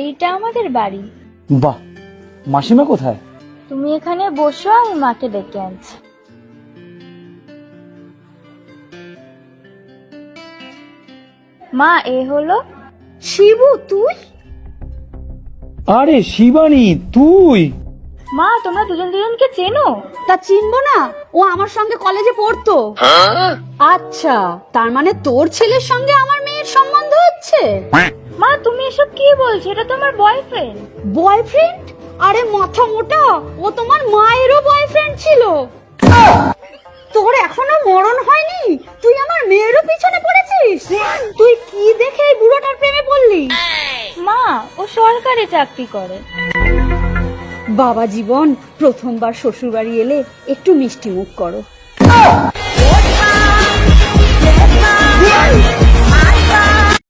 এইটা আমাদের বাড়ি। বাহ, মাসিমা কোথায়? তুমি এখানে বসো, আমি মাকে ডেকে আনছি। মা, এ হলো। শিবু, তুই? আরে শিবানী, তুই? মা, তোমরা দুজন দুজনকে চেনো? তা চিনবো না? ও আমার সঙ্গে কলেজে পড়তো। আচ্ছা, তার মানে তোর ছেলের সঙ্গে আমার মেয়ের সম্বন্ধ হচ্ছে? মা, তুমি এসব কি বলছো? এটা তো আমার বয়ফ্রেন্ড। বয়ফ্রেন্ড? আরে মাথা মোটা, ও তোমার মায়েরও বয়ফ্রেন্ড ছিল। তোর এখনো মরণ হয়নি, তুই আমার মেয়েরও পিছনে পড়েছিস? তুই কি দেখে এই বুড়োটার প্রেমে পড়লি? মা, ও সরকারি চাকরি করে। বাবা জীবন, প্রথমবার শ্বশুর বাড়ি এলে একটু মিষ্টি মুখ করো।